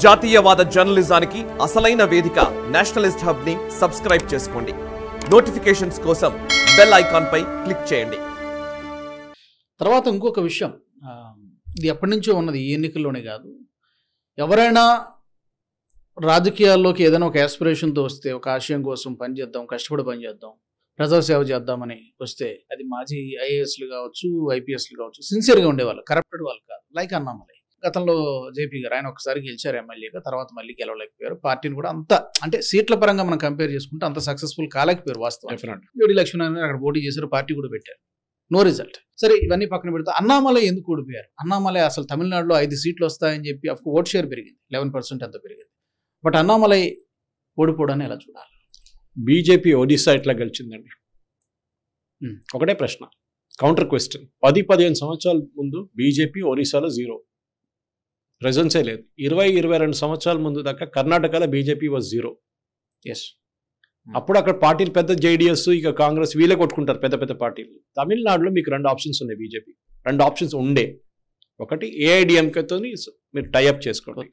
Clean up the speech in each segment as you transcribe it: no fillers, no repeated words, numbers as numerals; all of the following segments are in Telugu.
జాతీయవాద జర్నలిజానికి అసలైన వేదిక నేషనలిస్ట్ హబ్ ని సబ్స్క్రైబ్ చేసుకోండి. నోటిఫికేషన్స్ కోసం బెల్ ఐకాన్ పై క్లిక్ చేయండి. తర్వాత ఇంకొక విషయం, ఇది ఎప్పటి నుంచో ఉన్నది, ఈ ఎన్నికల్లోనే కాదు. ఎవరైనా రాజకీయాల్లోకి ఏదైనా ఒక యాస్పిరేషన్తో వస్తే, ఒక ఆశయం కోసం పనిచేద్దాం, కష్టపడి పనిచేద్దాం, ప్రజాసేవ చేద్దామని వస్తే, అది మాజీ ఐఏఎస్లు కావచ్చు, ఐపీఎస్లు కావచ్చు, సిన్సియర్గా ఉండేవాళ్ళు, కరప్టెడ్ వాళ్ళు కాదు. లైక్ అన్నామలై గతంలో జేపీ గారు, ఆయన ఒకసారి గెలిచారు ఎమ్మెల్యేగా, తర్వాత మళ్ళీ గెలవలేకపోయారు. పార్టీని కూడా అంత అంటే సీట్ల పరంగా మనం కంపేర్ చేసుకుంటే అంత సక్సెస్ఫుల్ కాలేకపోయారు వాస్తవం. యోడి లక్ష్మీనారాయణ అక్కడ పోటీ చేశారు, పార్టీ కూడా పెట్టారు, నో రిజల్ట్. సరే, ఇవన్నీ పక్కన పెడితే అన్నామలై ఎందుకు ఓడిపోయారు? అన్నామలై అసలు తమిళనాడులో 5 సీట్లు వస్తాయని చెప్పి ఓట్ షేర్ పెరిగింది, 11% అంత పెరిగింది. బట్ అన్నామలై ఓడిపోవడాన్ని ఎలా చూడాలి? బీజేపీ ఒడిశా ఎట్లా గెలిచిందండి? ఒకటే ప్రశ్న, కౌంటర్ క్వశ్చన్. 10-15 సంవత్సరాల ముందు బీజేపీ ఒరిస్సాలో జీరో, ప్రెజెన్సే లేదు. 20-22 సంవత్సరాల ముందు దాకా కర్ణాటకలో బీజేపీ వాజ్ జీరో. ఎస్, అప్పుడు అక్కడ పార్టీలు పెద్ద జేడీఎస్, ఇక కాంగ్రెస్, వీళ్ళే కొట్టుకుంటారు పెద్ద పెద్ద పార్టీలు. తమిళనాడులో మీకు 2 ఆప్షన్స్ ఉన్నాయి, బీజేపీ 2 ఆప్షన్స్ ఉండే. ఒకటి ఏఐడిఎంకేతో మీరు టైఅప్ చేసుకోండి,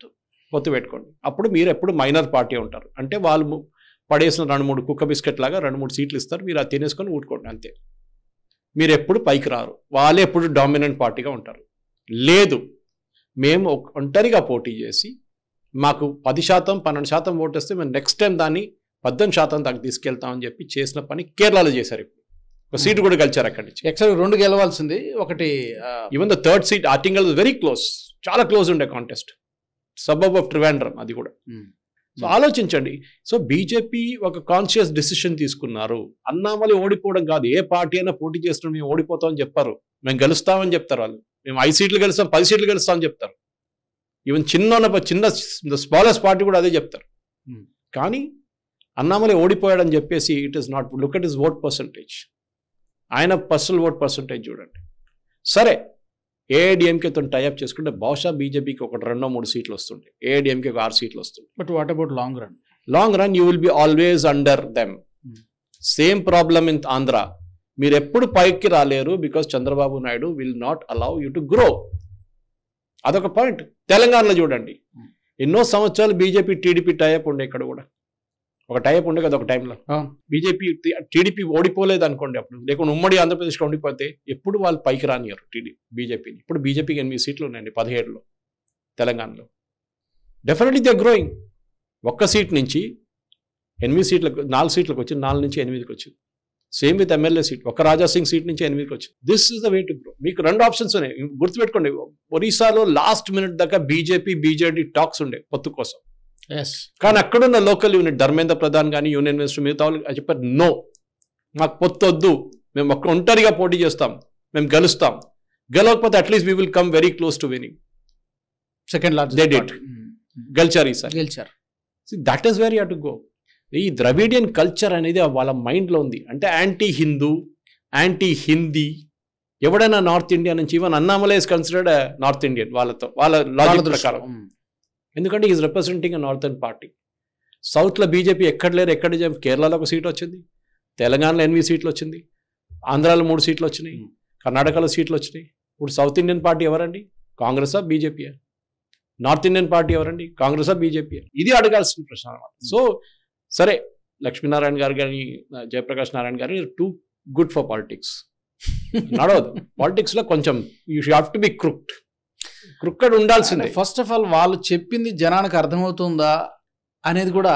పొత్తు పెట్టుకోండి. అప్పుడు మీరు ఎప్పుడు మైనర్ పార్టీ ఉంటారు, అంటే వాళ్ళు పడేసిన 2-3 కుక్క బిస్కెట్ లాగా 2-3 సీట్లు ఇస్తారు, మీరు అది తినేసుకొని ఊరుకోండి అంతే. మీరు ఎప్పుడు పైకి రారు, వాళ్ళే ఎప్పుడు డామినెంట్ పార్టీగా ఉంటారు. లేదు, మేము ఒంటరిగా పోటీ చేసి మాకు 10%, 12% ఓటు వస్తే మేము నెక్స్ట్ టైం దాన్ని 18% దాకా తీసుకెళ్తామని చెప్పి చేసిన పని కేరళలో చేశారు. ఇప్పుడు ఒక సీటు కూడా గెలిచారు అక్కడి నుంచి. యాక్చువల్గా 2 గెలవాల్సింది, ఒకటి even the third seat Attingal very close, చాలా క్లోజ్ ఉండే కాంటెస్ట్, సబర్బ్ ఆఫ్ ట్రివాండ్రం, అది కూడా. సో ఆలోచించండి. సో బీజేపీ ఒక కాన్షియస్ డిసిషన్ తీసుకున్నారు. అన్నామలై ఓడిపోవడం కాదు, ఏ పార్టీ అయినా పోటీ చేస్తున్నాం, మేము ఓడిపోతామని చెప్పారు, మేము గెలుస్తామని చెప్తారు వాళ్ళు. మేము 5 సీట్లు గెలుస్తాం, 10 సీట్లు గెలుస్తామని చెప్తారు. ఈవెన్ చిన్న స్మాలెస్ట్ పార్టీ కూడా అదే చెప్తారు. కానీ అన్నామలై ఓడిపోయాడని చెప్పేసి it is not. Look at his vote percentage, ఆయన పర్సనల్ ఓట్ పర్సంటేజ్ చూడండి. సరే, ఏఐడిఎంకేతో టైఅప్ చేసుకుంటే బహుశా బీజేపీకి 1-2-3 సీట్లు వస్తుండే, ఏఐడిఎంకే 6 సీట్లు వస్తుండే. But what about long run? Long run you will be always under them. Same problem in Andhra. మీరు ఎప్పుడు పైకి రాలేరు, because Chandrababu Naidu will not allow you to grow. అదొక పాయింట్. తెలంగాణలో చూడండి, ఎన్నో సంవత్సరాలు బీజేపీ టీడీపీ టైఅప్ ఉండే, ఇక్కడ కూడా ఒక టైఅప్ ఉండే కదా ఒక టైంలో. బీజేపీ టీడీపీ ఓడిపోలేదు అనుకోండి అప్పుడు, లేకుంటే ఉమ్మడి ఆంధ్రప్రదేశ్లో ఉండిపోతే ఎప్పుడు వాళ్ళు పైకి రానియరు బీజేపీని. ఇప్పుడు బీజేపీకి 8 సీట్లు ఉన్నాయండి 17లో తెలంగాణలో. Definitely they are growing. 1 seat నుంచి 8 సీట్లకు, 4 సీట్లకు వచ్చింది, 4 నుంచి 8కి వచ్చింది. సేమ్ విత్ ఎమ్మెల్యే సీట్, ఒక రాజాసింగ్ సీట్ నుంచి 8కి వచ్చింది. This is the way to grow. మీకు 2 ఆప్షన్స్ ఉన్నాయి, గుర్తుపెట్టుకోండి. ఒరిస్సాలో లాస్ట్ మినిట్ దాకా బీజేపీ టాక్స్ ఉండే పొత్తు కోసం. కానీ అక్కడున్న లోకల్ యూనిట్ ధర్మేంద్ర ప్రధాన్ కానీ యూనియన్ మినిస్టర్ మిగతా వాళ్ళు చెప్పారు, నో, మాకు పొత్తు వద్దు, మేము ఒంటరిగా పోటీ చేస్తాం, మేము గెలుస్తాం, గెలవకపోతే at least we will come very close to winning. Second largest గెలిచారు ఈసారి, గెలిచారు. That is very to go. ఈ ద్రవిడియన్ కల్చర్ అనేది వాళ్ళ మైండ్లో ఉంది. అంటే యాంటీ హిందూ, యాంటీ హిందీ. ఎవడైనా నార్త్ ఇండియా నుంచి, even Annamalai is considered north Indian వాళ్ళ లాజిక్ ప్రకారం, ఎందుకంటే is representing a northern party. సౌత్లో బీజేపీ ఎక్కడ లేరు, కేరళలో 1 సీట్ వచ్చింది, తెలంగాణలో 8 సీట్లు వచ్చింది, ఆంధ్రాలో 3 సీట్లు వచ్చినాయి, కర్ణాటకలో సీట్లు వచ్చినాయి. ఇప్పుడు సౌత్ ఇండియన్ పార్టీ ఎవరండి? కాంగ్రెసా బీజేపీయా? నార్త్ ఇండియన్ పార్టీ ఎవరండి? కాంగ్రెసా బీజేపీయా? ఇది అడగాల్సిన ప్రశ్న అనమాట. సో సరే, లక్ష్మీనారాయణ గారు కానీ జయప్రకాష్ నారాయణ గారు టూ గుడ్ ఫర్ పాలిటిక్స్. నడవదు పాలిటిక్స్లో, కొంచెం యూ హ్యావ్ టు బి క్రుక్కడ్ ఉండాల్సిందే. ఫస్ట్ ఆఫ్ ఆల్ వాళ్ళు చెప్పింది జనానికి అర్థమవుతుందా అనేది కూడా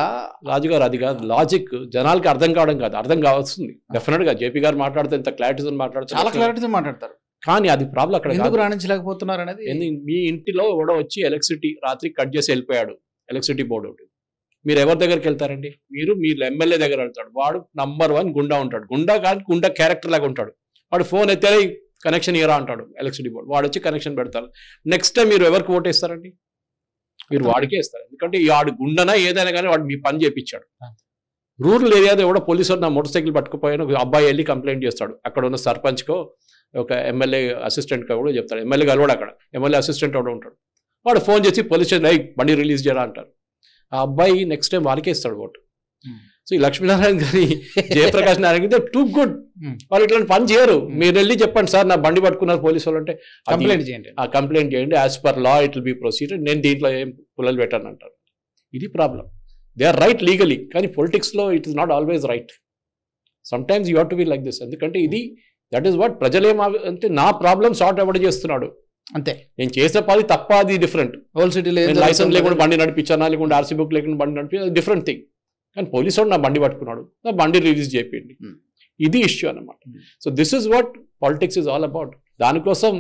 రాజుగారు, అది కాదు లాజిక్. జనాలకి అర్థం కావడం కాదు, అర్థం కావాల్సింది. డెఫినెట్ గా జేపీ గారు మాట్లాడితే ఎంత క్లారిటీతో మాట్లాడతారు, చాలా క్లారిటీతో మాట్లాడతారు. కానీ అది ప్రాబ్లం అక్కడ ఎందుకు రాణించలేకపోతున్నారు అనేది. మీ ఇంటిలో ఎవడో వచ్చి ఎలక్ట్రిసిటీ రాత్రి కట్ చేసి వెళ్ళిపోయాడు, ఎలక్ట్రిసిటీ బోర్డు ఒకటి, మీరు ఎవరి దగ్గరికి వెళ్తారండి? మీరు ఎమ్మెల్యే దగ్గర వెళ్తాడు. వాడు నంబర్ 1 గుండా ఉంటాడు. గుండా క్యారెక్టర్ లాగా ఉంటాడు. వాడు ఫోన్ ఎత్తే కనెక్షన్ ఇయరా అంటాడు ఎలక్ట్రిసిటీ బోర్డు. వాడు వచ్చి కనెక్షన్ పెడతారు. నెక్స్ట్ టైం మీరు ఎవరికి ఓటేస్తారండి? మీరు వాడికే ఇస్తారు. ఎందుకంటే వాడు గుండనా ఏదైనా కానీ వాడు మీ పని చేయించాడు. రూరల్ ఏరియాలో ఎవడో పోలీసు నా మోటార్ సైకిల్ పట్టుకుపోయిన అబ్బాయి వెళ్ళి కంప్లైంట్ చేస్తాడు. అక్కడ ఉన్న సర్పంచ్కో ఒక ఎమ్మెల్యే అసిస్టెంట్గా కూడా చెప్తాడు. ఎమ్మెల్యే కలవాడు, అక్కడ ఎమ్మెల్యే అసిస్టెంట్ కూడా ఉంటాడు. వాడు ఫోన్ చేసి పోలీస్ స్టేషన్ బండి రిలీజ్ చేయరా అంటారు. ఆ అబ్బాయి నెక్స్ట్ టైం వాళ్ళకే ఇస్తాడు ఓటు. సో ఈ లక్ష్మీనారాయణ గారి జయప్రకాష్ నారాయణ గారు టూ గుడ్. వాళ్ళు ఇట్లాంటి పని చేయరు. మీరు వెళ్ళి చెప్పండి సార్ నా బండి పట్టుకున్నారు పోలీసు వాళ్ళు అంటే కంప్లైంట్ చేయండి, కంప్లైంట్ చేయండి, as per law it will be proceeded, నేను దీంట్లో ఏం పుల్లలు పెట్టాను అంటారు. ఇది problem. They are right legally, కానీ పొలిటిక్స్లో it is not always right. Sometimes you have to be like this. ఎందుకంటే ఇది దట్ ఈస్ వాట్ అంటే నా ప్రాబ్లం సార్ట్ ఎవడ చేస్తున్నాడు అంతే. నేను చేసే పని తప్ప, అది డిఫరెంట్. ఓల్డ్ సిటీలో లైసెన్స్ లేకుండా బండి నడిపించానా, లేకుండా ఆర్సీ బుక్ లేకుండా బండి నడిపి డిఫరెంట్ థింగ్. కానీ పోలీసు వాడు నా బండి పట్టుకున్నాడు, నా బండి రిలీజ్ చేయండి, ఇది ఇష్యూ అన్నమాట. So this is what politics is all about. దానికోసం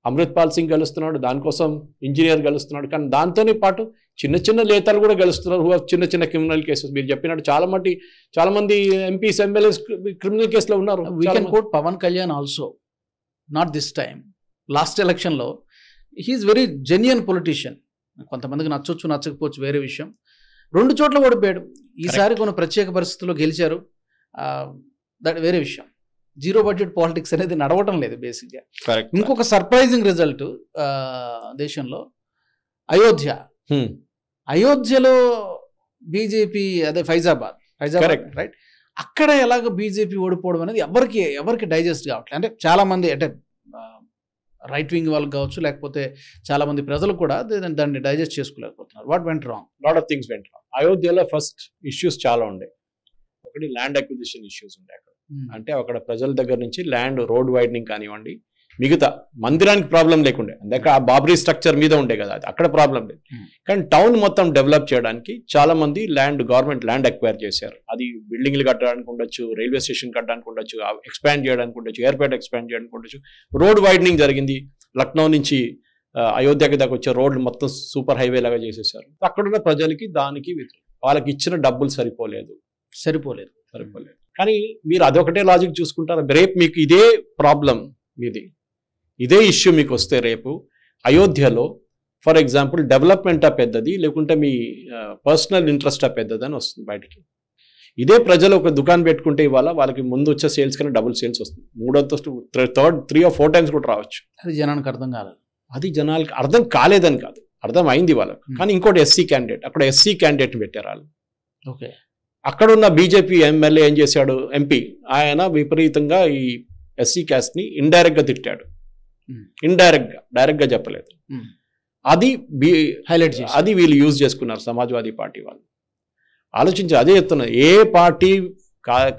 అమృత్పాల్ సింగ్ గెలుస్తున్నాడు, దానికోసం ఇంజనీర్ గెలుస్తున్నాడు, కానీ దాంతోనే పాటు చిన్న చిన్న నేతలు కూడా గెలుస్తున్నారు. చిన్న చిన్న క్రిమినల్ కేసెస్ మీరు చెప్పినట్టు చాలా మంది ఎంపీస్ ఎమ్మెల్యేస్ క్రిమినల్ కేసులో ఉన్నారు. We can quote Pawan Kalyan also, not this time. Last ఎలక్షన్లో హీఈస్ వెరీ జెన్యున్ పొలిటీషియన్. కొంతమందికి నచ్చొచ్చు నచ్చకపోవచ్చు వేరే విషయం. 2 చోట్ల ఓడిపోయాడు. ఈసారి కొన్ని ప్రత్యేక పరిస్థితుల్లో గెలిచారు, దట్ వేరే విషయం. జీరో బడ్జెట్ పాలిటిక్స్ అనేది నడవటం లేదు బేసిక్గా. ఇంకొక సర్ప్రైజింగ్ రిజల్ట్ దేశంలో అయోధ్యలో బీజేపీ, అదే ఫైజాబాద్ రైట్, అక్కడ ఎలాగో బీజేపీ ఓడిపోవడం అనేది ఎవరికి డైజెస్ట్ కావట్లేదు. అంటే చాలా మంది, అంటే రైట్ వింగ్ వాళ్ళకి కావచ్చు, లేకపోతే చాలా మంది ప్రజలు కూడా దాన్ని డైజెస్ట్ చేసుకోలేకపోతున్నారు. What went wrong? Lot of things went wrong. అయోధ్యలో ఫస్ట్ ఇష్యూస్ చాలా ఉండే. ఒకటి ల్యాండ్ అక్విజిషన్ ఇష్యూస్ ఉండే అక్కడ. అంటే అక్కడ ప్రజల దగ్గర నుంచి ల్యాండ్ రోడ్ వైడనింగ్ కానివ్వండి, మిగతా మందిరానికి ప్రాబ్లం లేకుండే, అందుకే ఆ బాబ్రీ స్ట్రక్చర్ మీద ఉండే కదా, అది అక్కడ ప్రాబ్లం లేదు. కానీ టౌన్ మొత్తం డెవలప్ చేయడానికి చాలా మంది గవర్నమెంట్ ల్యాండ్ అక్వైర్ చేశారు. అది బిల్డింగ్లు కట్టడానికి ఉండొచ్చు, రైల్వే స్టేషన్ కట్టడానికి ఉండొచ్చు, ఎక్స్పాండ్ చేయడానికి ఉండొచ్చు, ఎయిర్పోర్ట్ ఎక్స్పాండ్ చేయడానికి ఉండొచ్చు, రోడ్ వైడనింగ్ జరిగింది. లక్నో నుంచి అయోధ్యకి దాకా వచ్చే రోడ్లు మొత్తం సూపర్ హైవే లాగా చేసేసారు. అక్కడున్న ప్రజలకి దానికి వాళ్ళకి ఇచ్చిన డబ్బులు సరిపోలేదు. కానీ మీరు అదొకటే లాజిక్ చూసుకుంటారు. రేపు మీకు ఇదే ప్రాబ్లం, ఇదే ఇష్యూ మీకు వస్తే రేపు అయోధ్యలో ఫర్ ఎగ్జాంపుల్ డెవలప్మెంటా పెద్దది, లేకుంటే మీ పర్సనల్ ఇంట్రెస్టా పెద్దది అని వస్తుంది బయటికి. ఇదే ప్రజలు ఒక దుకాణం పెట్టుకుంటే ఇవాళ వాళ్ళకి ముందు వచ్చే సేల్స్ కన్నా డబుల్ సేల్స్ వస్తుంది. 3 or 4 times కూడా రావచ్చు. అది జనానికి అర్థం కాలేదు. అది జనాలకి అర్థం కాలేదని కాదు, అర్థం అయింది వాళ్ళకు. కానీ ఇంకోటి ఎస్సీ క్యాండిడేట్, అక్కడ ఎస్సీ క్యాండిడేట్ పెట్టారు వాళ్ళు. ఓకే, అక్కడున్న బీజేపీ ఎమ్మెల్యే ఏం చేశాడు, ఎంపీ, ఆయన విపరీతంగా ఈ ఎస్సీ క్యాస్ట్ని ఇండైరెక్ట్గా తిట్టాడు. డైరెక్ట్గా చెప్పలేదు. అది హైలైట్ చేసి అది వీళ్ళు యూజ్ చేసుకున్నారు సమాజ్వాదీ పార్టీ వాళ్ళు. ఆలోచించి అదే చెప్తున్నారు, ఏ పార్టీ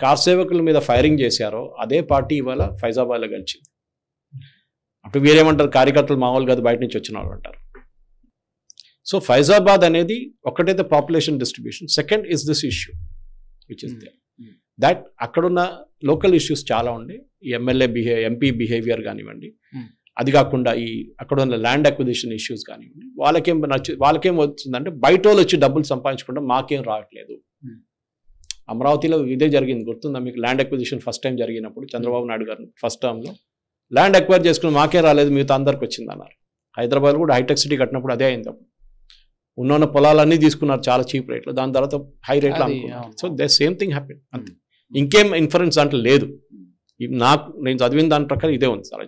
కార్ సేవకుల మీద ఫైరింగ్ చేశారో అదే పార్టీ ఇవాళ ఫైజాబాద్లో గెలిచింది. అప్పుడు వీరేమంటారు, కార్యకర్తలు మామూలు కాదు, బయట నుంచి వచ్చిన వాళ్ళు అంటారు. సో ఫైజాబాద్ అనేది ఒకటైతే population distribution, second is this issue which is there. That అక్కడున్న లోకల్ ఇష్యూస్ చాలా ఉండే. ఈ ఎంపీ బిహేవియర్ కానివ్వండి, అది కాకుండా ఈ అక్కడ ఉన్న ల్యాండ్ అక్విజిషన్ ఇష్యూస్ కానివ్వండి, వాళ్ళకేం వచ్చిందంటే బయట వాళ్ళు వచ్చి డబ్బులు సంపాదించకుండా మాకేం రావట్లేదు. అమరావతిలో ఇదే జరిగింది, గుర్తుందా మీకు? ల్యాండ్ అక్విజిషన్ ఫస్ట్ టైం జరిగినప్పుడు చంద్రబాబు నాయుడు గారు ఫస్ట్ టర్మ్లో ల్యాండ్ అక్వైర్ చేసుకుని మాకే రాలేదు, మిగతా అందరికి వచ్చింది అన్నారు. హైదరాబాద్ కూడా హైటెక్ సిటీ కట్టినప్పుడు అదే అయింది. అప్పుడు ఉన్న పొలాలన్నీ తీసుకున్నారు చాలా చీప్ రేట్లో, దాని తర్వాత హై రేట్లో అమ్ముకున్నారు. So they same thing happen. అంతే, ఇంకేం ఇన్ఫరెన్స్ అంటే లేదు. నేను చదివిన దాని ప్రకారం ఇదే ఉంది సార్.